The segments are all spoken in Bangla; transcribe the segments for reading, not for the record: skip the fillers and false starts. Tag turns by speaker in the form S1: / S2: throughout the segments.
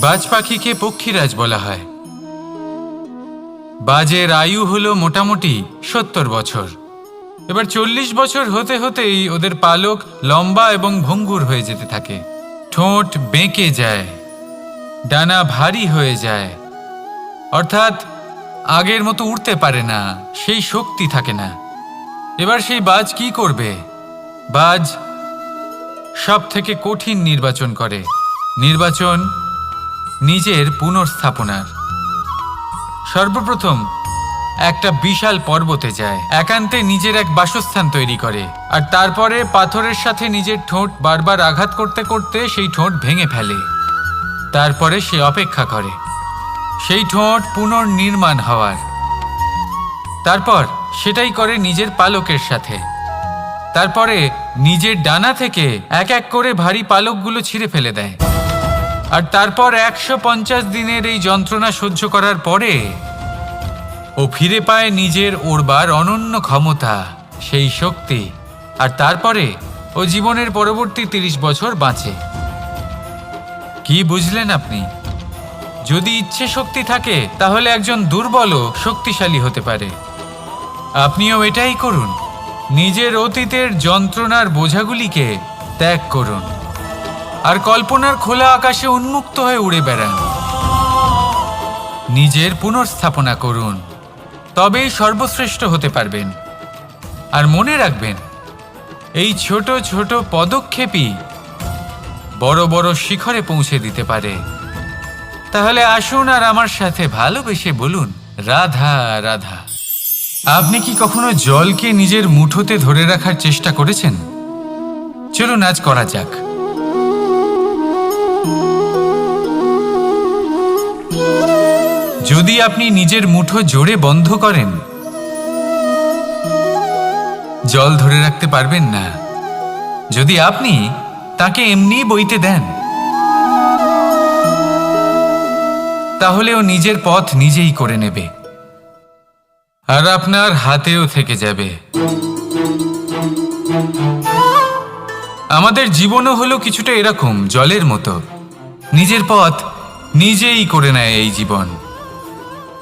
S1: বাজ পাখিকে পক্ষীরাজ বলা হয়। বাজের আয়ু হলো মোটামুটি 70 বছর। এবার 40 বছর হতে হতেই ওদের পালক লম্বা এবং ভঙ্গুর হয়ে যেতে থাকে, ঠোঁট বেঁকে যায়, ডানা ভারী হয়ে যায়, অর্থাৎ আগের মতো উড়তে পারে না, সেই শক্তি থাকে না। এবার সেই বাজ কি করবে? বাজ সব থেকে কঠিন নির্বাচন করে, নির্বাচন নিজের পুনর্স্থাপনার। সর্বপ্রথম একটা বিশাল পর্বতে যায়, একান্তে নিজের এক বাসস্থান তৈরি করে, আর তারপরে পাথরের সাথে নিজের ঠোঁট বারবার আঘাত করতে করতে সেই ঠোঁট ভেঙে ফেলে। তারপরে সে অপেক্ষা করে সেই ঠোঁট পুনর্নির্মাণ হওয়ার। তারপর সেটাই করে নিজের পালকের সাথে। তারপরে নিজের ডানা থেকে এক এক করে ভারী পালকগুলো ছিঁড়ে ফেলে দেয়। আর তারপর 150 দিনের এই যন্ত্রণা সহ্য করার পরে ও ফিরে পায় নিজের ওড়বার অনন্য ক্ষমতা, সেই শক্তি। আর তারপরে ও জীবনের পরবর্তী 30 বছর বাঁচে। কি বুঝলেন আপনি? যদি ইচ্ছে শক্তি থাকে তাহলে একজন দুর্বলও শক্তিশালী হতে পারে। আপনিও এটাই করুন, নিজের অতীতের যন্ত্রণার বোঝাগুলিকে ত্যাগ করুন আর কল্পনার খোলা আকাশে উন্মুক্ত হয়ে উড়ে বেড়ান। নিজের পুনর্স্থাপনা করুন, তবেই সর্বশ্রেষ্ঠ হতে পারবেন। আর মনে রাখবেন, এই ছোট ছোট পদক্ষেপই বড় বড় শিখরে পৌঁছে দিতে পারে। তাহলে আসুন আর আমার সাথে ভালোবেসে বলুন, রাধা রাধা। আপনি কি কখনো জলকে নিজের মুঠোতে ধরে রাখার চেষ্টা করেছেন? চলুন আজ করা যাক। যদি আপনি নিজের মুঠো জোরে বন্ধ করেন, জল ধরে রাখতে পারবেন না। যদি আপনি তাকে এমনি বইতে দেন, তাহলে ও নিজের পথ নিজেই করে নেবে আর আপনার হাতেও থেকে যাবে। আমাদের জীবনও হলো কিছুটা এরকম, জলের মতো। নিজের পথ নিজেই করে নেয় এই জীবন।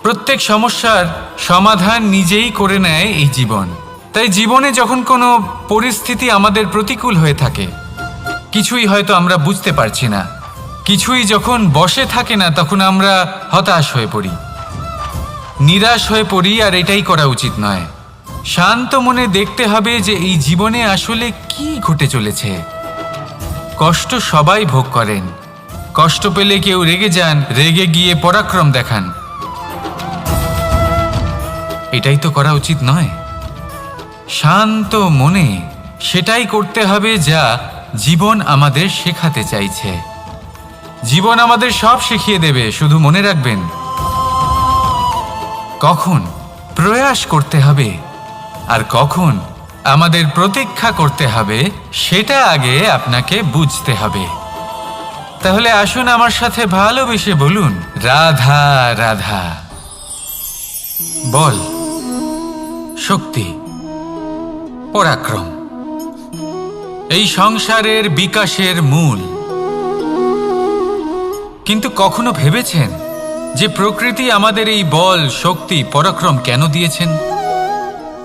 S1: প্রত্যেক সমস্যার সমাধান নিজেই করে নেয় এই জীবন। তাই জীবনে যখন কোনো পরিস্থিতি আমাদের প্রতিকূল হয়ে থাকে, কিছুই হয়তো আমরা বুঝতে পারছি না, কিছুই যখন বসে থাকে না, তখন আমরা হতাশ হয়ে পড়ি, নিরাশ হয়ে পড়ি। আর এটাই করা উচিত নয়। শান্ত মনে দেখতে হবে যে এই জীবনে আসলে কি ঘটে চলেছে। কষ্ট সবাই ভোগ করেন। কষ্ট পেলে কেউ রেগে যান, রেগে গিয়ে পরাক্রম দেখান। এটাই তো করা উচিত নয়। শান্ত মনে সেটাই করতে হবে যা জীবন আমাদের শেখাতে চাইছে। জীবন আমাদের সব শিখিয়ে দেবে, শুধু মনে রাখবেন কখন প্রয়াস করতে হবে আর কখন আমাদের প্রতীক্ষা করতে হবে, সেটা আগে আপনাকে বুঝতে হবে। তাহলে আসুন আমার সাথে ভালোবেসে বলুন, রাধা রাধা। বল, শক্তি, পরাক্রম এই সংসারের বিকাশের মূল। কিন্তু কখনো ভেবেছেন যে প্রকৃতি আমাদের এই বল, শক্তি, পরাক্রম কেন দিয়েছেন?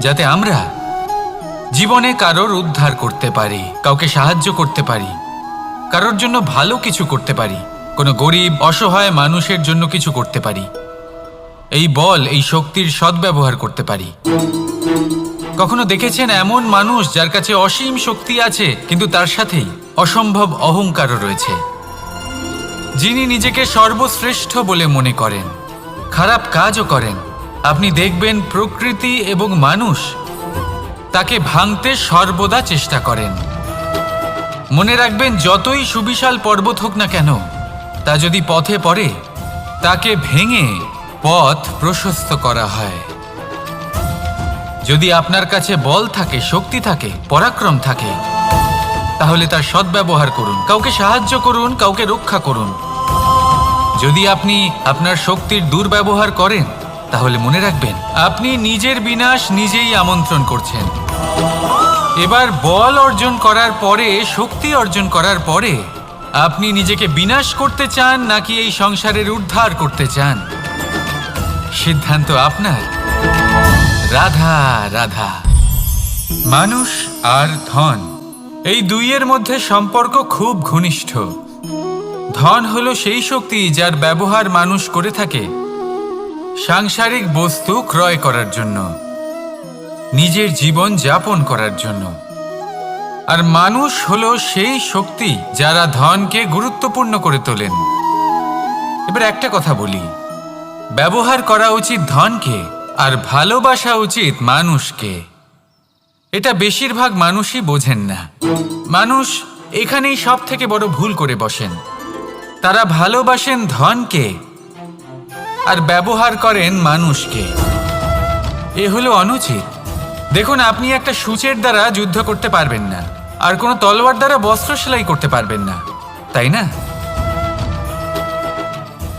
S1: যাতে আমরা জীবনে কারোর উদ্ধার করতে পারি, কাউকে সাহায্য করতে পারি, কারোর জন্য ভালো কিছু করতে পারি, কোনো গরিব অসহায় মানুষের জন্য কিছু করতে পারি। এই বল, এই শক্তির সদ্ব্যবহার করতে পারি। কখনো দেখেছেন এমন মানুষ যার কাছে অসীম শক্তি আছে, কিন্তু তার সাথেই অসম্ভব অহংকারও রয়েছে? যিনি নিজেকে সর্বশ্রেষ্ঠ বলে মনে করেন, খারাপ কাজও করেন। আপনি দেখবেন প্রকৃতি এবং মানুষ তাকে ভাঙতে সর্বদা চেষ্টা করেন। মনে রাখবেন, যতই সুবিশাল পর্বত হোক না কেন, তা যদি পথে পড়ে, তাকে ভেঙে পথ প্রশস্ত করা হয়। যদি আপনার কাছে বল থাকে, শক্তি থাকে, পরাক্রম থাকে, তাহলে তার সদ্ব্যবহার করুন, কাউকে সাহায্য করুন, কাউকে রক্ষা করুন। যদি আপনি আপনার শক্তির দুর্ব্যবহার করেন, তাহলে মনে রাখবেন আপনি নিজের বিনাশ নিজেই আমন্ত্রণ করছেন। এবার বল অর্জন করার পরে, শক্তি অর্জন করার পরে আপনি নিজেকে বিনাশ করতে চান নাকি এই সংসারের উদ্ধার করতে চান? সিদ্ধান্ত আপনার। রাধা রাধা। মানুষ আর ধন, এই দুইয়ের মধ্যে সম্পর্ক খুব ঘনিষ্ঠ। ধন হলো সেই শক্তি যার ব্যবহার মানুষ করে থাকে সাংসারিক বস্তু ক্রয় করার জন্য, নিজের জীবন যাপন করার জন্য। আর মানুষ হলো সেই শক্তি যারা ধনকে গুরুত্বপূর্ণ করে তোলেন। এবার একটা কথা বলি, ব্যবহার করা উচিত ধনকে আর ভালোবাসা উচিত মানুষকে। এটা বেশিরভাগ মানুষই বোঝেন না। মানুষ এখানেই সব থেকে বড় ভুল করে বসেন। তারা ভালোবাসেন ধনকে আর ব্যবহার করেন মানুষকে। এ হলো অনুচিত। দেখুন, আপনি একটা সূচের দ্বারা যুদ্ধ করতে পারবেন না, আর কোনো তলোয়ার দ্বারা বস্ত্র সেলাই করতে পারবেন না, তাই না?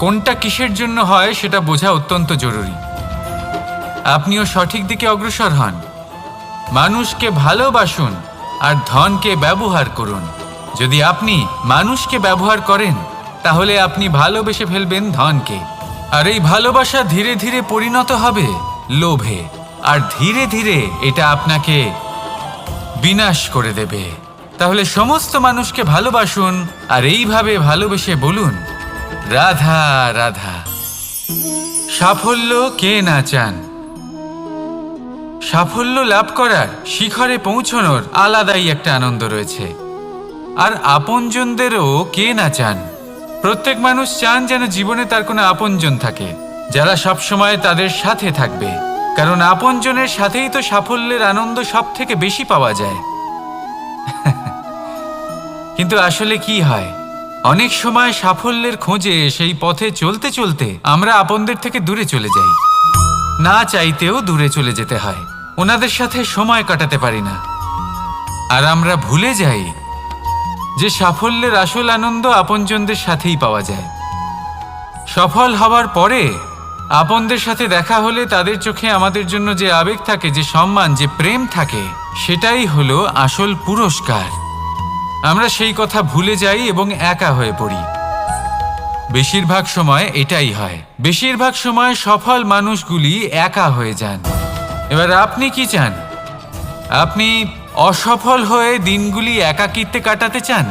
S1: কোনটা কিসের জন্য হয় সেটা বোঝা অত্যন্ত জরুরি। আপনিও সঠিক দিকে অগ্রসর হন। মানুষকে ভালোবাসুন আর ধনকে ব্যবহার করুন। যদি আপনি মানুষকে ব্যবহার করেন তাহলে আপনি ভালোবেসে ফেলবেন ধনকে, আর এই ভালোবাসা ধীরে ধীরে পরিণত হবে লোভে, আর ধীরে ধীরে এটা আপনাকে বিনাশ করে দেবে। তাহলে সমস্ত মানুষকে ভালোবাসুন আর এইভাবে ভালোবেসে বলুন, রাধা রাধা। সাফল্য কে না চান? সাফল্য লাভ করার, শিখরে পৌঁছানোর আলাদাই একটা আনন্দ রয়েছে। আর আপনজনদেরও কে না চান? প্রত্যেক মানুষ চান যেন জীবনে তার কোনো আপনজন থাকে, যারা সবসময় তাদের সাথে থাকবে। কারণ আপনজনের সাথেই তো সাফল্যের আনন্দ সব থেকে বেশি পাওয়া যায়। কিন্তু আসলে কি হয়, অনেক সময় সাফল্যের খোঁজে সেই পথে চলতে চলতে আমরা আপনদের থেকে দূরে চলে যাই। না চাইতেও দূরে চলে যেতে হয়, ওনাদের সাথে সময় কাটাতে পারি না। আর আমরা ভুলে যাই যে সাফল্যের আসল আনন্দ আপনজনদের সাথেই পাওয়া যায়। সফল হওয়ার পরে আপনদের সাথে দেখা হলে তাদের চোখে আমাদের জন্য যে আবেগ থাকে, যে সম্মান, যে প্রেম থাকে, সেটাই হলো আসল পুরস্কার। আমরা সেই কথা ভুলে যাই এবং একা হয়ে পড়ি। বেশিরভাগ সময় এটাই হয়। বেশিরভাগ সময় সফল মানুষগুলি একা হয়ে যান। এবার আপনি কি চান? আপনি অসফল হয়ে দিনগুলি একাকিত্বে কাটাতে চান,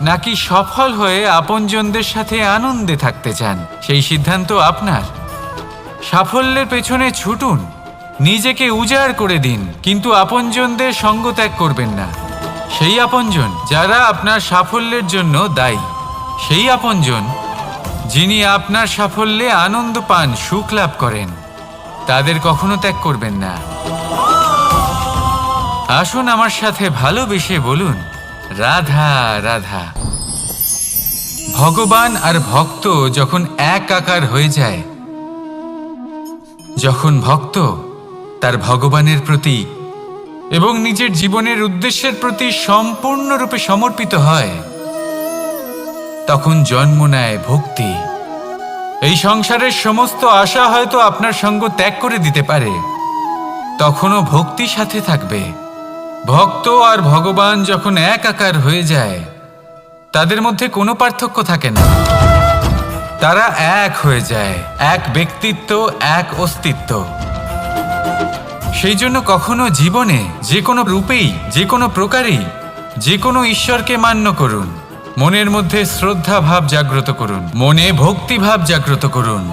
S1: নাকি সফল হয়ে আপনজনদের সাথে আনন্দে থাকতে চান? সেই সিদ্ধান্ত আপনার। সাফল্যের পেছনে ছুটুন, নিজেকে উজাড় করে দিন, কিন্তু আপনজনদের সঙ্গ ত্যাগ করবেন না। সেই আপনজন যারা আপনার সাফল্যের জন্য দায়ী, সেই আপনজন যিনি আপনার সাফল্যে আনন্দ পান, সুখ লাভ করেন, তাদের কখনো ত্যাগ করবেন না। আসুন আমার সাথে ভালোবেসে বলুন, রাধা রাধা। ভগবান আর ভক্ত যখন এক আকার হয়ে যায়, যখন ভক্ত তার ভগবানের প্রতি এবং নিজের জীবনের উদ্দেশ্যের প্রতি সম্পূর্ণরূপে সমর্পিত হয়, তখন জন্ম নেয় ভক্তি। এই সংসারের সমস্ত আশা হয়তো আপনার সঙ্গ ত্যাগ করে দিতে পারে, তখনও ভক্তি সাথে থাকবে। ভক্ত আর ভগবান যখন এক আকার হয়ে যায়, তাদের মধ্যে কোনো পার্থক্য থাকে না। তারা এক হয়ে যায়, এক ব্যক্তিত্ব, এক অস্তিত্ব। সেই জন্য কখনো জীবনে যে কোনো রূপেই, যে কোনো প্রকারেই, যে কোনো ঈশ্বরকে মান্য করুন। মনের মধ্যে শ্রদ্ধা ভাব জাগ্রত করুন, মনে ভক্তি ভাব জাগ্রত করুন।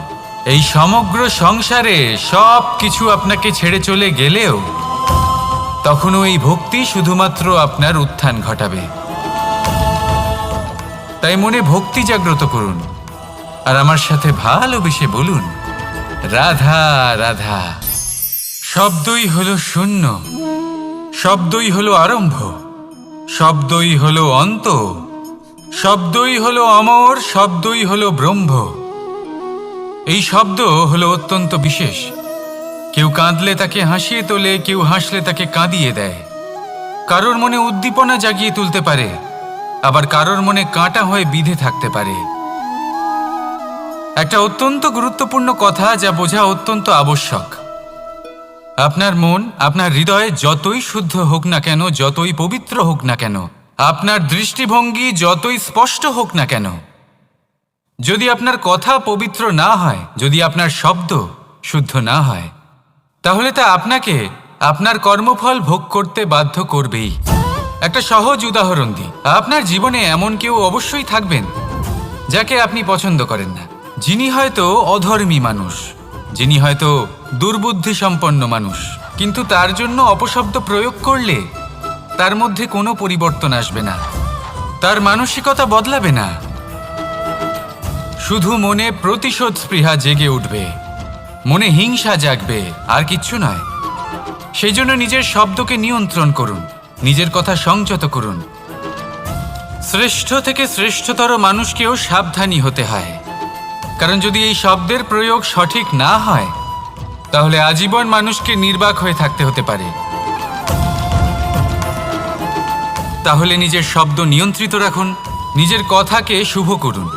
S1: এই সমগ্র সংসারে সব কিছু আপনাকে ছেড়ে চলে গেলেও তখনও এই ভক্তি শুধুমাত্র আপনার উত্থান ঘটাবে। তাই মনে ভক্তি জাগ্রত করুন আর আমার সাথে ভালোবেসে বলুন, রাধা রাধা। শব্দই হলো শূন্য, শব্দই হলো আরম্ভ, শব্দই হলো অন্ত, শব্দই হলো অমর, শব্দই হলো ব্রহ্ম। এই শব্দ হলো অত্যন্ত বিশেষ। কেউ কাঁদলে তাকে হাসিয়ে তোলে, কেউ হাসলে তাকে কাঁদিয়ে দেয়। কারোর মনে উদ্দীপনা জাগিয়ে তুলতে পারে, আবার কারোর মনে কাঁটা হয়ে বিঁধে থাকতে পারে। একটা অত্যন্ত গুরুত্বপূর্ণ কথা যা বোঝা অত্যন্ত আবশ্যক। আপনার মন, আপনার হৃদয় যতই শুদ্ধ হোক না কেন, যতই পবিত্র হোক না কেন, আপনার দৃষ্টিভঙ্গি যতই স্পষ্ট হোক না কেন, যদি আপনার কথা পবিত্র না হয়, যদি আপনার শব্দ শুদ্ধ না হয়, তাহলে তা আপনাকে আপনার কর্মফল ভোগ করতে বাধ্য করবেই। একটা সহজ উদাহরণ দিই। আপনার জীবনে এমন কেউ অবশ্যই থাকবেন যাকে আপনি পছন্দ করেন না, যিনি হয়তো অধর্মী মানুষ, যিনি হয়তো দুর্বুদ্ধি সম্পন্ন মানুষ, কিন্তু তার জন্য অপশব্দ প্রয়োগ করলে তার মধ্যে কোনো পরিবর্তন আসবে না, তার মানসিকতা বদলাবে না, শুধু মনে প্রতিশোধ স্পৃহা জেগে উঠবে, মনে হিংসা জাগবে, আর কিচ্ছু নয়। সেই জন্য নিজের শব্দকে নিয়ন্ত্রণ করুন, নিজের কথা সংযত করুন। শ্রেষ্ঠ থেকে শ্রেষ্ঠতর মানুষকেও সাবধানী হতে হয়, কারণ যদি এই শব্দের প্রয়োগ সঠিক না হয়, তাহলে আজীবন মানুষকে নির্বাক হয়ে থাকতে হতে পারে। তাহলে নিজের শব্দ নিয়ন্ত্রিত রাখুন, নিজের কথাকে শুভ করুন,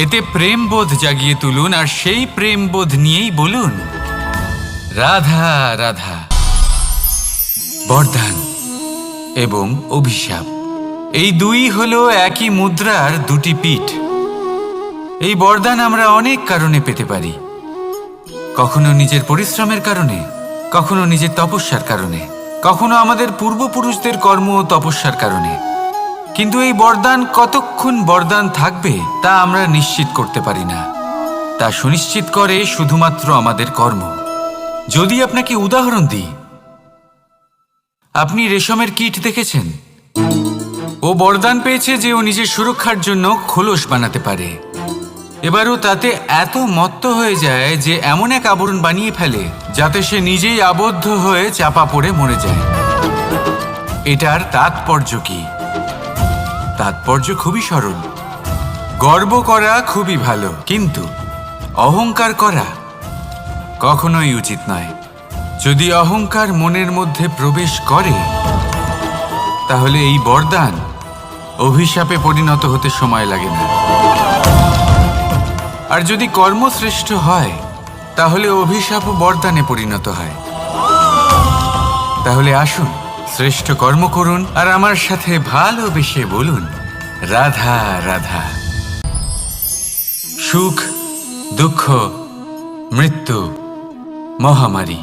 S1: এতে প্রেমবোধ জাগিয়ে তুলুন, আর সেই প্রেমবোধ নিয়েই বলুন রাধা রাধা। বরদান এবং অভিশাপ, এই দুই হলো একই মুদ্রার দুটি পিঠ। এই বরদান আমরা অনেক কারণে পেতে পারি, কখনো নিজের পরিশ্রমের কারণে, কখনো নিজের তপস্যার কারণে, কখনো আমাদের পূর্বপুরুষদের কর্ম ও তপস্যার কারণে। কিন্তু এই বরদান কতক্ষণ বরদান থাকবে তা আমরা নিশ্চিত করতে পারি না, তা সুনিশ্চিত করে শুধুমাত্র আমাদের কর্ম। যদি আপনাকে উদাহরণ দিই, আপনি রেশমের কীট দেখেছেন? ও বরদান পেয়েছে যে ও নিজের সুরক্ষার জন্য খোলস বানাতে পারে। এবারও তাতে এত মত্ত হয়ে যায় যে এমন এক আবরণ বানিয়ে ফেলে যাতে সে নিজেই আবদ্ধ হয়ে চাপা পড়ে মরে যায়। এটার তাৎপর্য কি? তাৎপর্য খুবই সরল। গর্ব করা খুবই ভালো, কিন্তু অহংকার করা কখনোই উচিত নয়। যদি অহংকার মনের মধ্যে প্রবেশ করে, তাহলে এই বরদান অভিশাপে পরিণত হতে সময় লাগে না। আর যদি কর্মশ্রেষ্ঠ হয়, তাহলে অভিশাপও বরদানে পরিণত হয়। তাহলে আসুন শ্রেষ্ঠ কর্ম করুন, আর আমার সাথে ভালোবেসে বলুন রাধা রাধা। সুখ, দুঃখ, মৃত্যু, মহামারী,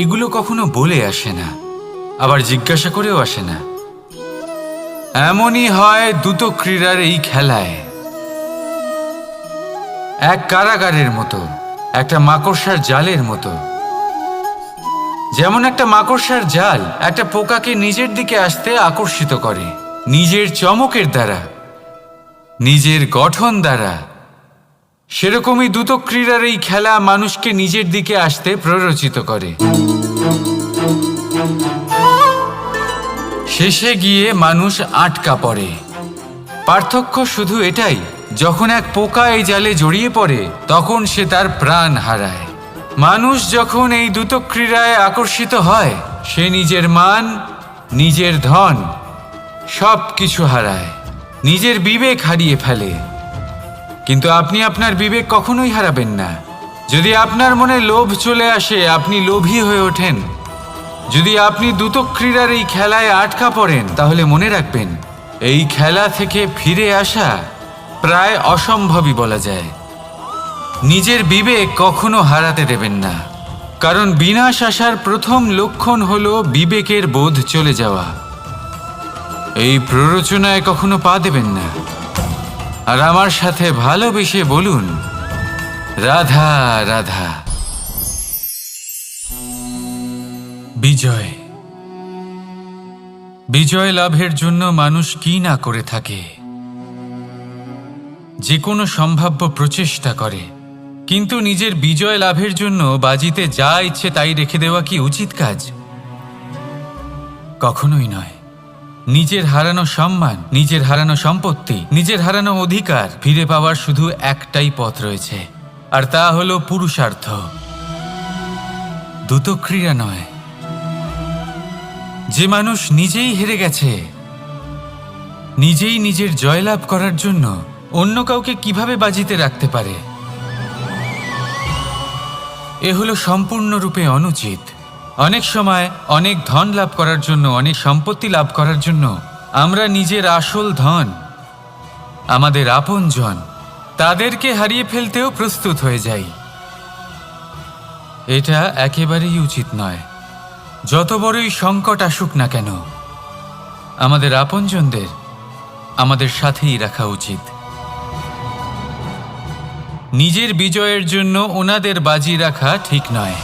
S1: এগুলো কখনো বলে আসে না, আবার জিজ্ঞাসা করেও আসে না। এমনই হয় দ্রুত ক্রীড়ার এই খেলায়। এক কারাগারের মতো, একটা মাকড়সার জালের মতো। যেমন একটা মাকড়সার জাল একটা পোকাকে নিজের দিকে আসতে আকর্ষিত করে নিজের চমকের দ্বারা, নিজের গঠন দ্বারা, সেরকমই দ্রুত ক্রীড়ার এই খেলা মানুষকে নিজের দিকে আসতে প্ররোচিত করে। শেষে গিয়ে মানুষ আটকা পড়ে। পার্থক্য শুধু এটাই, যখন এক পোকা এই জালে জড়িয়ে পড়ে তখন সে তার প্রাণ হারায়। মানুষ যখন এই দ্রুত ক্রীড়ায় আকর্ষিত হয়, সে নিজের মান, নিজের ধন সব কিছু হারায়, নিজের বিবেক হারিয়ে ফেলে। কিন্তু আপনি আপনার বিবেক কখনোই হারাবেন না। যদি আপনার মনে লোভ চলে আসে, আপনি লোভী হয়ে ওঠেন। যদি আপনি দ্রুত ক্রীড়ার এই খেলায় আটকা পড়েন, তাহলে মনে রাখবেন এই খেলা থেকে ফিরে আসা প্রায় অসম্ভবই বলা যায়। নিজের বিবেক কখনো হারাতে দেবেন না, কারণ বিনাশ আসার প্রথম লক্ষণ হলো বিবেকের বোধ চলে যাওয়া। এই প্ররোচনায় কখনো পা দেবেন না। আর আমার সাথে ভালোবেসে বলুন রাধা রাধা। বিজয়, বিজয় লাভের জন্য মানুষ কি না করে থাকে, যে কোনো সম্ভাব্য প্রচেষ্টা করে। কিন্তু নিজের বিজয় লাভের জন্য বাজিতে যা ইচ্ছে তাই রেখে দেওয়া কি উচিত কাজ? কখনোই নয়। নিজের হারানো সম্মান, নিজের হারানো সম্পত্তি, নিজের হারানো অধিকার ফিরে পাওয়ার শুধু একটাই পথ রয়েছে, আর তা হলো পুরুষার্থ, দ্রুত ক্রীড়া নয়। যে মানুষ নিজেই হেরে গেছে, নিজেই নিজের জয়লাভ করার জন্য অন্য কাউকে কিভাবে বাজিতে রাখতে পারে? এ হলো সম্পূর্ণরূপে অনুচিত। অনেক সময় অনেক ধন লাভ করার জন্য, অনেক সম্পত্তি লাভ করার জন্য আমরা নিজের আসল ধন, আমাদের আপনজন, তাদেরকে হারিয়ে ফেলতেও প্রস্তুত হয়ে যাই। এটা একেবারেই উচিত নয়। যত বড়ই সংকট আসুক না কেন, আমাদের আপনজনদের আমাদের সাথেই রাখা উচিত। নিজের বিজয়ের জন্য ওনাদের বাজি রাখা ঠিক নয়।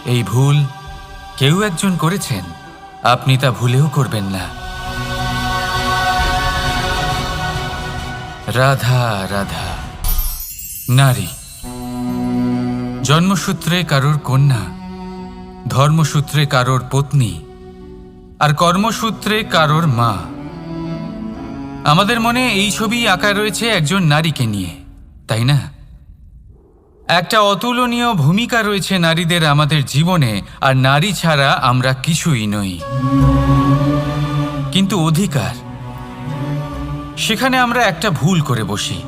S1: এই ভুল কেউ একজন করেছেন, আপনি তা ভুলেও করবেন না। রাধা রাধা। নারী জন্মসূত্রে কারোর কন্যা, ধর্মসূত্রে কারোর পত্নী, আর কর্মসূত্রে কারোর মা। আমাদের মনে এই ছবি আঁকা রয়েছে একজন নারীকে নিয়ে, তাই না? একটা অতুলনীয় ভূমিকা রয়েছে নারীদের আমাদের জীবনে, আর নারী ছাড়া আমরা কিছুই নই। কিন্তু অধিকার, সেখানে আমরা একটা ভুল করে বসি।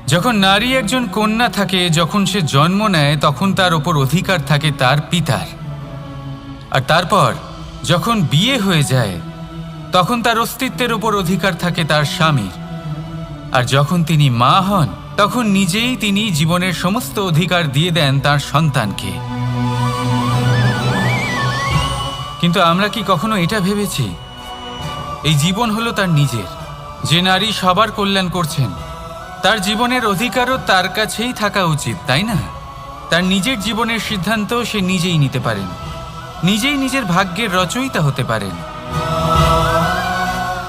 S1: যখন নারী একজন কন্যা থাকে, যখন সে জন্ম নেয়, তখন তার ওপর অধিকার থাকে তার পিতার। আর তারপর যখন বিয়ে হয়ে যায়, তখন তার অস্তিত্বের ওপর অধিকার থাকে তার স্বামীর। আর যখন তিনি মা হন, তখন নিজেই তিনি জীবনের সমস্ত অধিকার দিয়ে দেন তার সন্তানকে। কিন্তু আমরা কি কখনো এটা ভেবেছি এই জীবন হলো তার নিজের? যে নারী সবার কল্যাণ করছেন, তার জীবনের অধিকারও তার কাছেই থাকা উচিত, তাই না? তার নিজের জীবনের সিদ্ধান্ত সে নিজেই নিতে পারেন, নিজেই নিজের ভাগ্যের রচয়িতা হতে পারেন।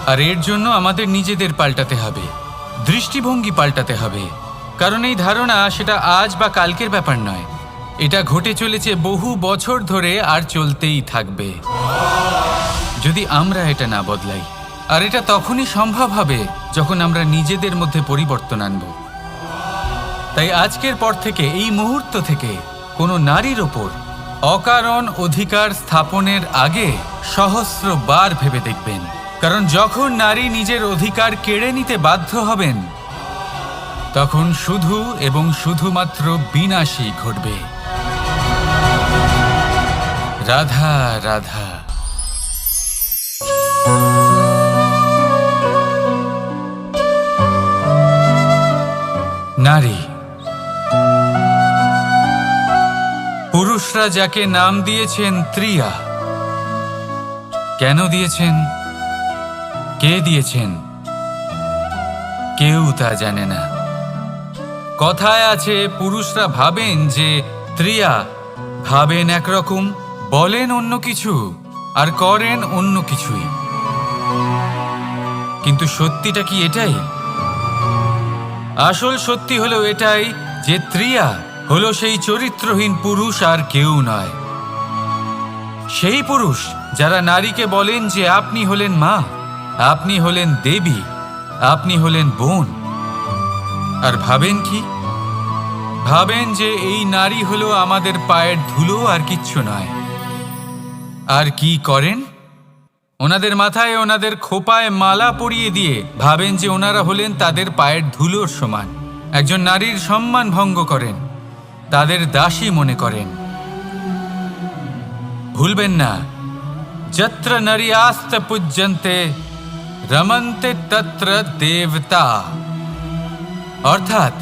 S1: আর এর জন্য আমাদের নিজেদের পাল্টাতে হবে, দৃষ্টিভঙ্গি পাল্টাতে হবে। কারণ এই ধারণা সেটা আজ বা কালকের ব্যাপার নয়, এটা ঘটে চলেছে বহু বছর ধরে, আর চলতেই থাকবে যদি আমরা এটা না বদলাই। আর এটা তখনই সম্ভব হবে যখন আমরা নিজেদের মধ্যে পরিবর্তন আনব। তাই আজকের পর থেকে, এই মুহূর্ত থেকে, কোনো নারীর ওপর অকারণ অধিকার স্থাপনের আগে সহস্রবার ভেবে দেখবেন। কারণ যখন নারী নিজের অধিকার কেড়ে নিতে বাধ্য হবেন, তখন শুধু এবং শুধুমাত্র বিনাশই ঘটবে। রাধা রাধা। নারী, পুরুষরা যাকে নাম দিয়েছেন ত্রিয়া, কেন দিয়েছেন, কে দিয়েছেন, কেউ তা জানে না। কথায় আছে, পুরুষরা ভাবেন যে ত্রিয়া, ভাবেন একরকম, বলেন অন্য কিছু, আর করেন অন্য কিছুই। কিন্তু সত্যিটা কি এটাই? আসল সত্যি হলো এটাই যে ত্রিয়া হলো সেই চরিত্রহীন পুরুষ, আর কেউ নয়। সেই পুরুষ যারা নারীকে বলেন যে আপনি হলেন মা, আপনি হলেন দেবী, আপনি হলেন বোন। আর ভাবেন কি? ভাবেন যে এই নারী হলো আমাদের পায়ের ধুলো, আর কিচ্ছু নয়। আর কি করেন? ওনাদের মাথায়, ওনাদের খোপায় মালা পরিয়ে দিয়ে ভাবেন যে ওনারা হলেন তাদের পায়ের ধুলোর সমান। একজন নারীর সম্মান ভঙ্গ করেন, তাদের দাসী মনে করেন। ভুলবেন না, যত্র নারী আস্ত পূজ্যন্তে রমন্তে তত্র দেবতা। অর্থাৎ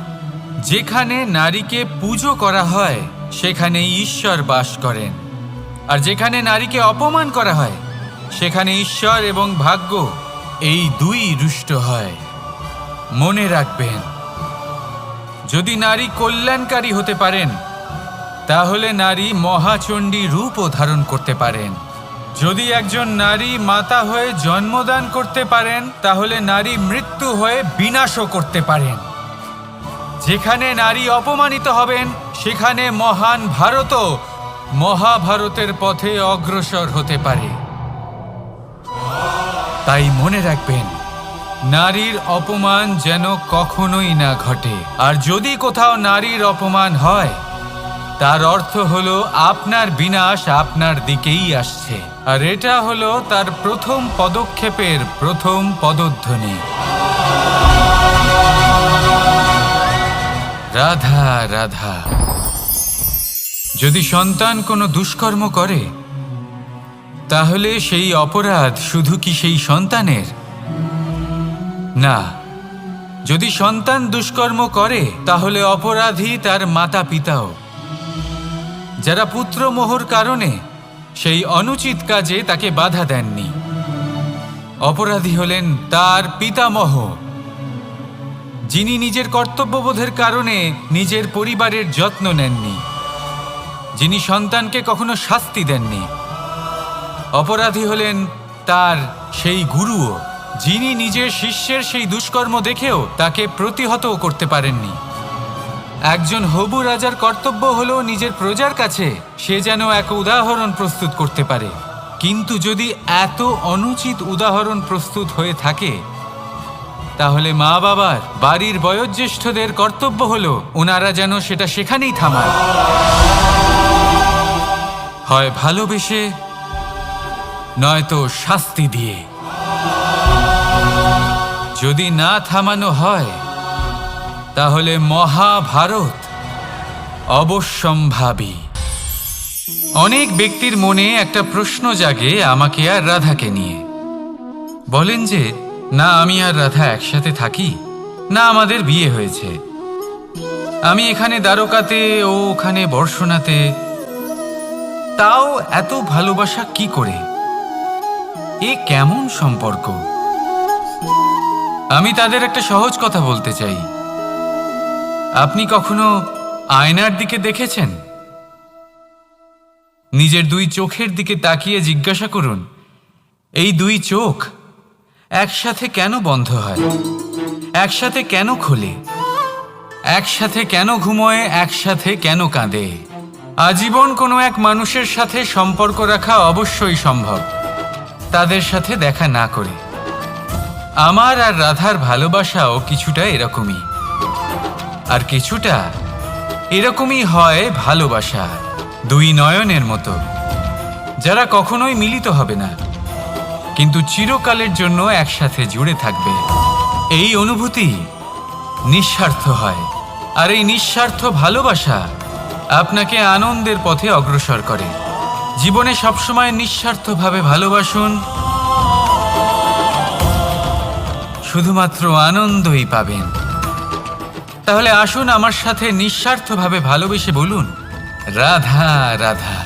S1: যেখানে নারীকে পুজো করা হয়, সেখানে ঈশ্বর বাস করেন। আর যেখানে নারীকে অপমান করা হয়, সেখানে ঈশ্বর এবং ভাগ্য এই দুই রুষ্ট হয়। মনে রাখবেন, যদি নারী কল্যাণকারী হতে পারেন, তাহলে নারী মহাচণ্ডী রূপও ধারণ করতে পারেন। যদি একজন নারী মাতা হয়ে জন্মদান করতে পারেন, তাহলে নারী মৃত্যু হয়ে বিনাশও করতে পারেন। যেখানে নারী অপমানিত হবেন, সেখানে মহান ভারতও মহাভারতের পথে অগ্রসর হতে পারে। তাই মনে রাখবেন, নারীর অপমান যেন কখনোই না ঘটে। আর যদি কোথাও নারীর অপমান হয়, তার অর্থ হলো আপনার বিনাশ আপনার দিকেই আসছে। আর এটা হলো তার প্রথম পদক্ষেপের প্রথম পদধ্বনি। রাধা রাধা। যদি সন্তান কোনো দুষ্কর্ম করে তাহলে সেই অপরাধ শুধু কি সেই সন্তানের? না, যদি সন্তান দুষ্কর্ম করে তাহলে অপরাধী তার মাতা পিতাও, যারা পুত্রমোহর কারণে সেই অনুচিত কাজে তাকে বাধা দেননি। অপরাধী হলেন তার পিতামহ, যিনি নিজের কর্তব্যবোধের কারণে নিজের পরিবারের যত্ন নেননি, যিনি সন্তানকে কখনো শাস্তি দেননি। অপরাধী হলেন তার সেই গুরুও, যিনি নিজের শিষ্যের সেই দুষ্কর্ম দেখেও তাকে প্রতিহত করতে পারেননি। একজন হবু রাজার কর্তব্য হলো নিজের প্রজার কাছে সে যেন এক উদাহরণ প্রস্তুত করতে পারে, কিন্তু যদি এত অনুচিত উদাহরণ প্রস্তুত হয়ে থাকে তাহলে মা বাবার, বাড়ির বয়োজ্যেষ্ঠদের কর্তব্য হলো ওনারা যেন সেটা সেখানেই থামায়, হয় ভালোবেসে নয়তো শাস্তি দিয়ে। যদি না থামানো হয় তাহলে মহাভারত অবশ্যম্ভাবী। অনেক ব্যক্তির মনে একটা প্রশ্ন জাগে আমাকে আর রাধাকে নিয়ে। বলেন যে না আমি আর রাধা একসাথে থাকি, না আমাদের বিয়ে হয়েছে, আমি এখানে দ্বারকাতে ও ওখানে বর্ষণাতে, তাও এত ভালোবাসা কি করে? এ কেমন সম্পর্ক? আমি তাদের একটা সহজ কথা বলতে চাই। আপনি কখনো আয়নার দিকে দেখেছেন? নিজের দুই চোখের দিকে তাকিয়ে জিজ্ঞাসা করুন, এই দুই চোখ একসাথে কেন বন্ধ হয়, একসাথে কেন খোলে, একসাথে কেন ঘুমোয়, একসাথে কেন কাঁদে? আজীবন কোনো এক মানুষের সাথে সম্পর্ক রাখা অবশ্যই সম্ভব, তাদের সাথে দেখা না করে। আমার আর রাধার ভালোবাসাও কিছুটা এরকমই, আর কিছুটা এরকমই হয় ভালোবাসা দুই নয়নের মতো, যারা কখনোই মিলিত হবে না কিন্তু চিরকালের জন্য একসাথে জুড়ে থাকবে। এই অনুভূতি নিঃস্বার্থ হয়, আর এই নিঃস্বার্থ ভালোবাসা আপনাকে আনন্দের পথে অগ্রসর করে। জীবনে সবসময় নিঃস্বার্থভাবে ভালোবাসুন, শুধুমাত্র আনন্দই পাবেন। তাহলে আসুন আমার সাথে নিঃস্বার্থভাবে ভালোবেসে বলুন, রাধা রাধা।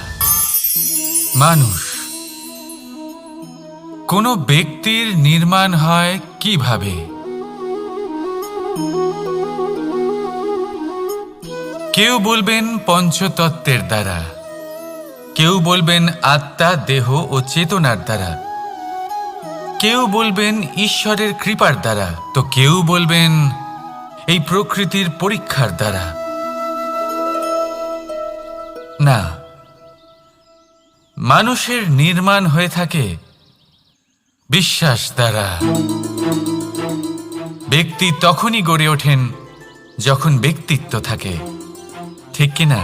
S1: মানুষ, কোনো ব্যক্তির নির্মাণ হয় কিভাবে? কেউ বলবেন পঞ্চতত্ত্বের দ্বারা, কেউ বলবেন আত্মা, দেহ ও চেতনার দ্বারা, কেউ বলবেন ঈশ্বরের কৃপার দ্বারা, তো কেউ বলবেন এই প্রকৃতির পরীক্ষার দ্বারা। না, মানুষের নির্মাণ হয়ে থাকে বিশ্বাস দ্বারা। ব্যক্তি তখনই গড়ে ওঠেন যখন ব্যক্তিত্ব থাকে, ঠিক কিনা?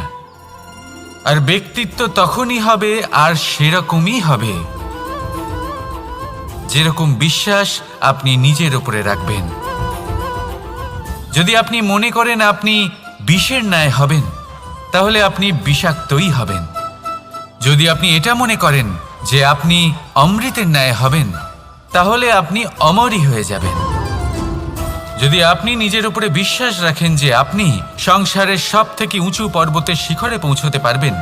S1: আর ব্যক্তিত্ব তখনই হবে আর সেরকমই হবে যেরকম বিশ্বাস আপনি নিজের উপরে রাখবেন। যদি আপনি মনে করেন আপনি বিষের ন্যায় হবেন তাহলে আপনি বিষাক্তই হবেন। যদি আপনি এটা মনে করেন যে আপনি অমৃতের ন্যায় হবেন তাহলে আপনি অমরই হয়ে যাবেন। যদি আপনি নিজের উপরে বিশ্বাস রাখেন যে আপনি সংসারের সব থেকে উঁচু পর্বতের শিখরে পৌঁছতে পারবেন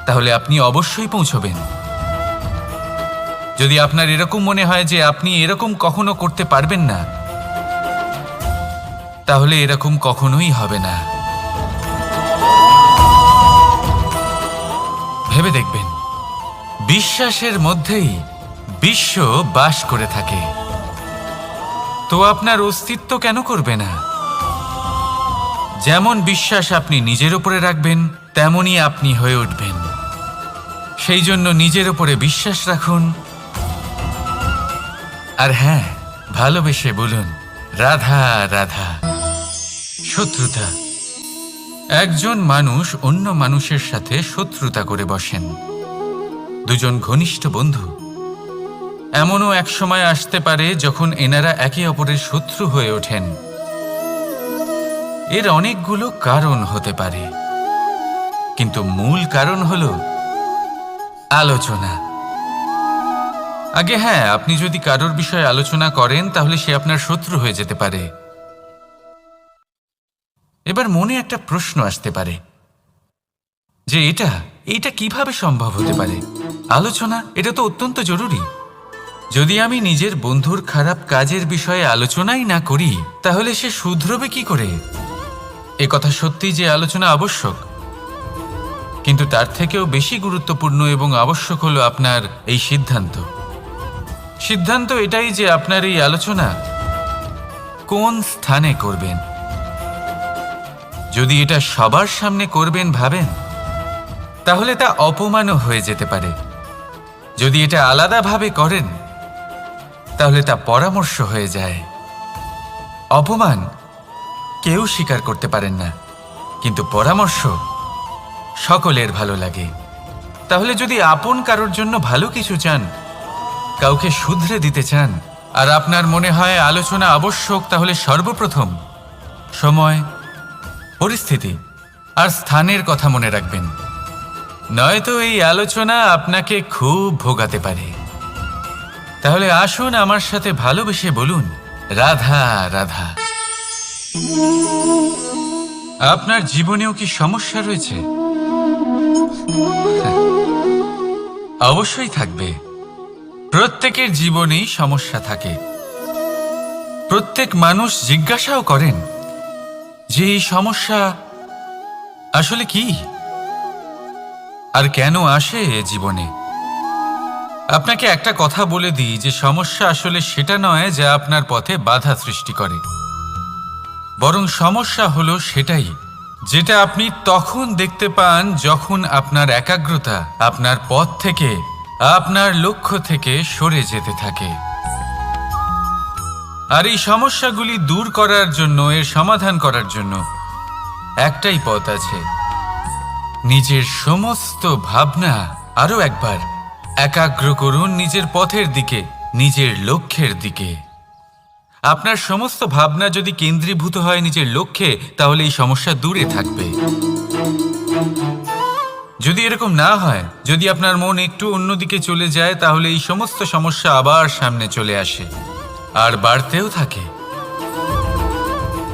S1: তাহলে আপনি অবশ্যই পৌঁছবেন। যদি আপনার এরকম মনে হয় যে আপনি এরকম কখনো করতে পারবেন না তাহলে এরকম কখনোই হবে না। ভেবে দেখবেন, বিশ্বাসের মধ্যেই বিশ্ব বাস করে থাকে, তো আপনার অস্তিত্ব কেন করবে না? যেমন বিশ্বাস আপনি নিজের উপরে রাখবেন তেমনই আপনি হয়ে উঠবেন। সেই জন্য নিজের উপরে বিশ্বাস রাখুন, আর হ্যাঁ, ভালোবেসে বলুন, রাধা রাধা। শত্রুতা, একজন মানুষ অন্য মানুষের সাথে শত্রুতা করে বসেন, দুজন ঘনিষ্ঠ বন্ধু। এমনও এক সময় আসতে পারে যখন এনারা একে অপরের শত্রু হয়ে ওঠেন। এর অনেকগুলো কারণ হতে পারে। কিন্তু মূল কারণ হলো আলোচনা। আগে হ্যাঁ, আপনি যদি কারোর বিষয়ে আলোচনা করেন তাহলে সে আপনার শত্রু হয়ে যেতে পারে। এবার মনে একটা প্রশ্ন আসতে পারে যে এটা কিভাবে সম্ভব হতে পারে? আলোচনা এটা তো অত্যন্ত জরুরি। যদি আমি নিজের বন্ধুর খারাপ কাজের বিষয়ে আলোচনাই না করি তাহলে সে শুধরবে কি করে? এ কথা সত্যি যে আলোচনা আবশ্যক, কিন্তু তার থেকেও বেশি গুরুত্বপূর্ণ এবং আবশ্যক হলো আপনার এই সিদ্ধান্ত এটাই যে আপনার এই আলোচনা কোন স্থানে করবেন। যদি এটা সবার সামনে করবেন ভাবেন, তাহলে তা অপমানও হয়ে যেতে পারে। যদি এটা আলাদাভাবে করেন তাহলে তা পরামর্শ হয়ে যায়। অপমান কেউ স্বীকার করতে পারেন না, কিন্তু পরামর্শ সকলের ভালো লাগে। তাহলে যদি আপন কারোর জন্য ভালো কিছু চান, কাউকে শুধরে দিতে চান, আর আপনার মনে হয় আলোচনা আবশ্যক, তাহলে সর্বপ্রথম সময়, পরিস্থিতি আর স্থানের কথা মনে রাখবেন। নয়তো এই আলোচনা আপনাকে খুব ভোগাতে পারে। তাহলে আসুন আমার সাথে ভালোবেসে বলুন, রাধা রাধা। আপনার জীবনেও কি সমস্যা রয়েছে? অবশ্যই থাকবে। প্রত্যেকের জীবনেই সমস্যা থাকে। প্রত্যেক মানুষ জিজ্ঞাসাও করেন যে এই সমস্যা আসলে কি আর কেন আসে জীবনে। আপনাকে একটা কথা বলে দিই যে সমস্যা আসলে সেটা নয় যা আপনার পথে বাধা সৃষ্টি করে, বরং সমস্যা হলো সেটাই যেটা আপনি তখন দেখতে পান যখন আপনার একাগ্রতা আপনার পথ থেকে, আপনার লক্ষ্য থেকে সরে যেতে থাকে। আর এই সমস্যাগুলি দূর করার জন্য, এর সমাধান করার জন্য একটাই পথ আছে। নিজের সমস্ত ভাবনা আরো একবার একাগ্র করুন নিজের পথের দিকে, নিজের লক্ষ্যের দিকে। আপনার সমস্ত ভাবনা যদি কেন্দ্রীভূত হয় নিজের লক্ষ্যে, তাহলে এই সমস্যা দূরে থাকবে। যদি এরকম না হয়, যদি আপনার মন একটু অন্যদিকে চলে যায়, তাহলে এই সমস্ত সমস্যা আবার সামনে চলে আসে আর বাড়তেও থাকে।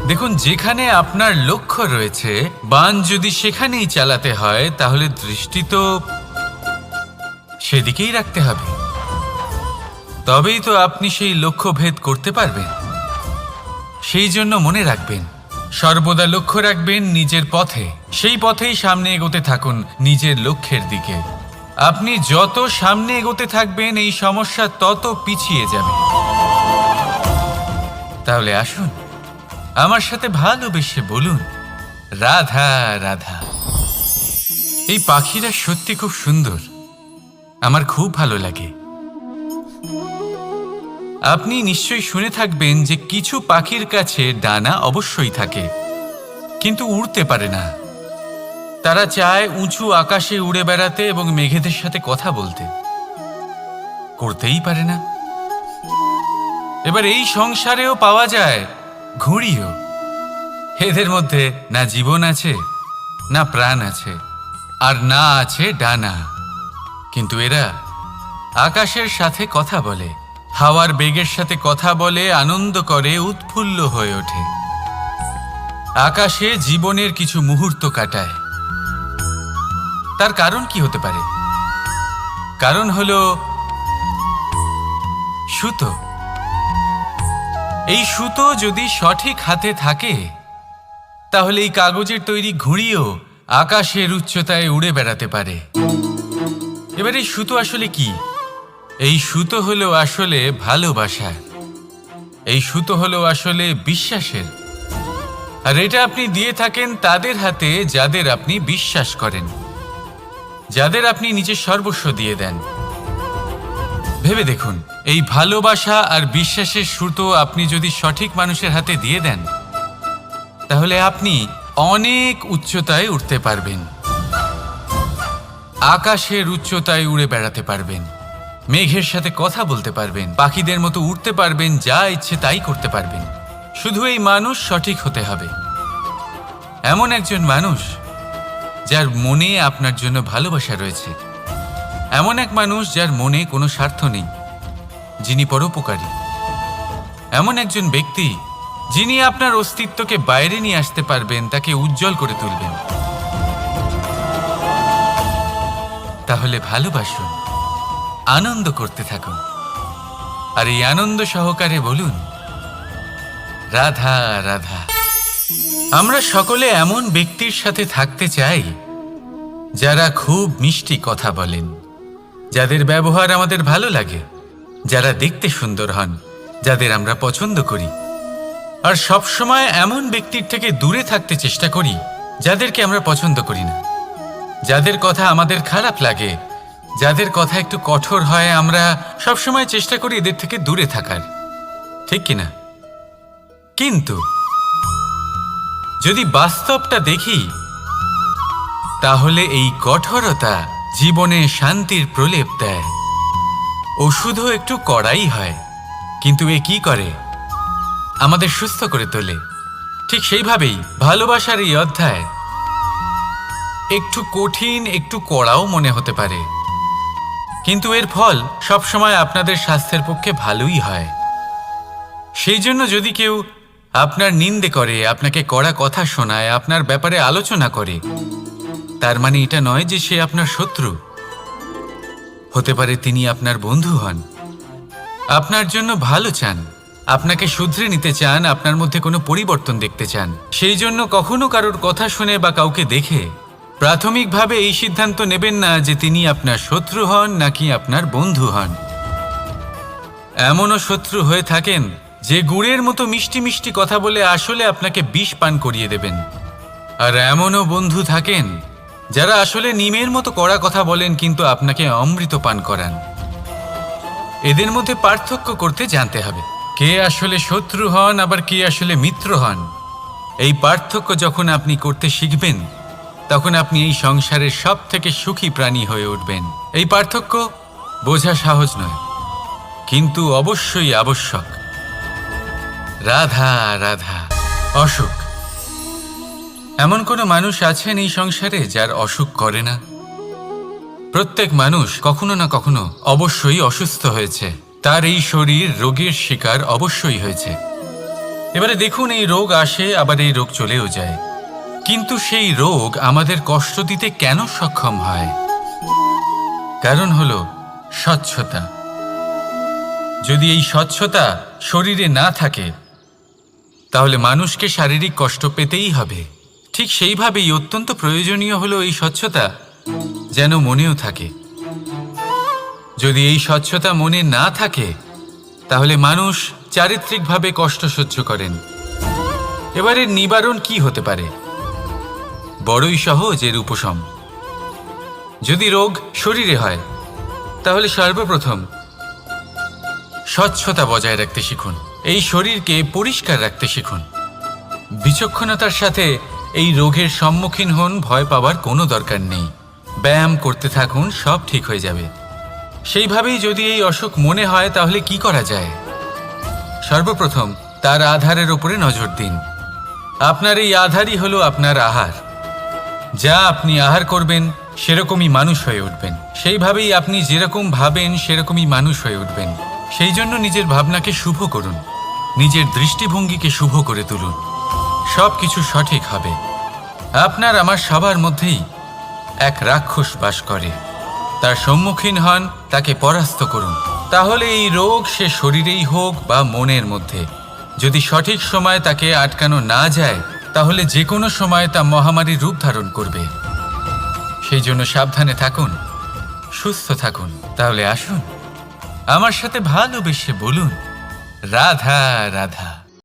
S1: দেখুন, যেখানে আপনার লক্ষ্য রয়েছে, বান যদি সেখানেই চালাতে হয়, তাহলে দৃষ্টি তো সেদিকেই রাখতে হবে। তবেই তো আপনি সেই লক্ষ্য ভেদ করতে পারবেন। সেই জন্য মনে রাখবেন, সর্বদা লক্ষ্য রাখবেন নিজের পথে, সেই পথেই সামনে এগোতে থাকুন নিজের লক্ষ্যের দিকে। আপনি যত সামনে এগোতে থাকবেন এই সমস্যা তত পিছিয়ে যাবে। তাহলে আসুন আমার সাথে ভালোবেসে বলুন, রাধা রাধা। এই পাখিরা সত্যি খুব সুন্দর, আমার খুব ভালো লাগে। আপনি নিশ্চয়ই শুনে থাকবেন যে কিছু পাখির কাছে ডানা অবশ্যই থাকে, কিন্তু উড়তে পারে না। তারা চায় উঁচু আকাশে উড়ে বেড়াতে এবং মেঘেদের সাথে কথা বলতে, করতেই পারে না। এবার এই সংসারেও পাওয়া যায় ঘুড়িও। এদের মধ্যে না জীবন আছে, না প্রাণ আছে, আর না আছে ডানা, কিন্তু এরা আকাশের সাথে কথা বলে, হাওয়ার বেগের সাথে কথা বলে, আনন্দ করে, উৎফুল্ল হয়ে ওঠে। আকাশে জীবনের কিছু মুহূর্ত কাটায়। তার কারণ কি হতে পারে? কারণ হলো সুতো। এই সুতো যদি সঠিক হাতে থাকে, তাহলে এই কাগজের তৈরি ঘুড়িও আকাশের উচ্চতায় উড়ে বেড়াতে পারে। এবার এই সুতো আসলে কি? এই সুতো হলো আসলে ভালোবাসা। এই সুতো হলো আসলে বিশ্বাসের। আর এটা আপনি দিয়ে থাকেন তাদের হাতে যাদের আপনি বিশ্বাস করেন, যাদের আপনি নিজের সর্বস্ব দিয়ে দেন। ভেবে দেখুন, এই ভালোবাসা আর বিশ্বাসের সুতো আপনি যদি সঠিক মানুষের হাতে দিয়ে দেন, তাহলে আপনি অনেক উচ্চতায় উঠতে পারবেন, আকাশের উচ্চতায় উড়ে বেড়াতে পারবেন, মেঘের সাথে কথা বলতে পারবেন, পাখিদের মতো উড়তে পারবেন, যা ইচ্ছে তাই করতে পারবেন। শুধু এই মানুষ সঠিক হতে হবে, এমন একজন মানুষ যার মনে আপনার জন্য ভালোবাসা রয়েছে, এমন এক মানুষ যার মনে কোনো স্বার্থ নেই, যিনি পরোপকারী, এমন একজন ব্যক্তি যিনি আপনার অস্তিত্বকে বাইরে নিয়ে আসতে পারবেন, তাকে উজ্জ্বল করে তুলবেন। তাহলে ভালোবাসুন, আনন্দ করতে থাকুন, আর এই আনন্দ সহকারে বলুন, রাধা রাধা। আমরা সকলে এমন ব্যক্তির সাথে থাকতে চাই যারা খুব মিষ্টি কথা বলেন, যাদের ব্যবহার আমাদের ভালো লাগে, যারা দেখতে সুন্দর হন, যাদের আমরা পছন্দ করি। আর সবসময় এমন ব্যক্তির থেকে দূরে থাকতে চেষ্টা করি যাদেরকে আমরা পছন্দ করি না, যাদের কথা আমাদের খারাপ লাগে, যাদের কথা একটু কঠোর হয়। আমরা সবসময় চেষ্টা করি এদের থেকে দূরে থাকার, ঠিক কিনা? কিন্তু যদি বাস্তবটা দেখি, তাহলে এই কঠোরতা জীবনে শান্তির প্রলেপ দেয়। ওষুধও একটু কড়াই হয়, কিন্তু এ কি করে? আমাদের সুস্থ করে তোলে। ঠিক সেইভাবেই ভালোবাসার এই অধ্যায় একটু কঠিন, একটু কড়াও মনে হতে পারে, কিন্তু এর ফল সবসময় আপনাদের স্বাস্থ্যের পক্ষে ভালোই হয়। সেই জন্য যদি কেউ আপনার নিন্দে করে, আপনাকে কড়া কথা শোনায়, আপনার ব্যাপারে আলোচনা করে, তার মানে এটা নয় যে সে আপনার শত্রু। হতে পারে তিনি আপনার বন্ধু হন, আপনার জন্য ভালো চান, আপনাকে শুধরে নিতে চান, আপনার মধ্যে কোনো পরিবর্তন দেখতে চান। সেই জন্য কখনো কারোর কথা শুনে বা কাউকে দেখে প্রাথমিকভাবে এই সিদ্ধান্ত নেবেন না যে তিনি আপনার শত্রু হন নাকি আপনার বন্ধু হন। এমনও শত্রু হয়ে থাকেন যে গুড়ের মতো মিষ্টি মিষ্টি কথা বলে আসলে আপনাকে বিষ পান করিয়ে দেবেন। আর এমনও বন্ধু থাকেন যারা আসলে নিমের মতো কড়া কথা বলেন কিন্তু আপনাকে অমৃত পান করান। এদের মধ্যে পার্থক্য করতে জানতে হবে, কে আসলে শত্রু হন আবার কে আসলে মিত্র হন। এই পার্থক্য যখন আপনি করতে শিখবেন, তখন আপনি এই সংসারের সব থেকে সুখী প্রাণী হয়ে উঠবেন। এই পার্থক্য বোঝা সহজ নয়, কিন্তু অবশ্যই আবশ্যক। রাধা রাধা। অসুখ। এমন কোনো মানুষ আছেন এই সংসারে যার অসুখ করে না? প্রত্যেক মানুষ কখনো না কখনো অবশ্যই অসুস্থ হয়েছে, তার এই শরীর রোগের শিকার অবশ্যই হয়েছে। এবারে দেখুন, এই রোগ আসে আবার এই রোগ চলেও যায়, কিন্তু সেই রোগ আমাদের কষ্ট দিতে কেন সক্ষম হয়? কারণ হলো স্বচ্ছতা। যদি এই স্বচ্ছতা শরীরে না থাকে, তাহলে মানুষকে শারীরিক কষ্ট পেতেই হবে। ঠিক সেইভাবেই অত্যন্ত প্রয়োজনীয় হলো এই স্বচ্ছতা যেন মনেও থাকে। যদি এই স্বচ্ছতা মনে না থাকে, তাহলে মানুষ চারিত্রিকভাবে কষ্ট সহ্য করেন। এবারে নিবারণ কি হতে পারে? বড়ই সহজ এর উপশম। যদি রোগ শরীরে হয়, তাহলে সর্বপ্রথম স্বচ্ছতা বজায় রাখতে শিখুন, এই শরীরকে পরিষ্কার রাখতে শিখুন। বিচক্ষণতার সাথে এই রোগের সম্মুখীন হন, ভয় পাওয়ার কোনো দরকার নেই। ব্যায়াম করতে থাকুন, সব ঠিক হয়ে যাবে। সেইভাবেই যদি এই অসুখ মনে হয়, তাহলে কি করা যায়? সর্বপ্রথম তার আধারের উপরে নজর দিন। আপনার এই আধারই হলো আপনার আহার। যা আপনি আহার করবেন সেরকমই মানুষ হয়ে উঠবেন। সেইভাবেই আপনি যেরকম ভাবেন সেরকমই মানুষ হয়ে উঠবেন। সেই জন্য নিজের ভাবনাকে শুভ করুন, নিজের দৃষ্টিভঙ্গিকে শুভ করে তুলুন, সব কিছু সঠিক হবে। আপনার আমার সবার মধ্যেই এক রাক্ষস বাস করে, তার সম্মুখীন হন, তাকে পরাস্ত করুন। তাহলে এই রোগ সে শরীরেই হোক বা মনের মধ্যে, যদি সঠিক সময় তাকে আটকানো না যায়, তাহলে যে কোনো সময় তা মহামারীর রূপ ধারণ করবে। সেই জন্য সাবধানে থাকুন, সুস্থ থাকুন। তাহলে আসুন আমার সাথে ভালোবেসে বলুন, রাধা রাধা।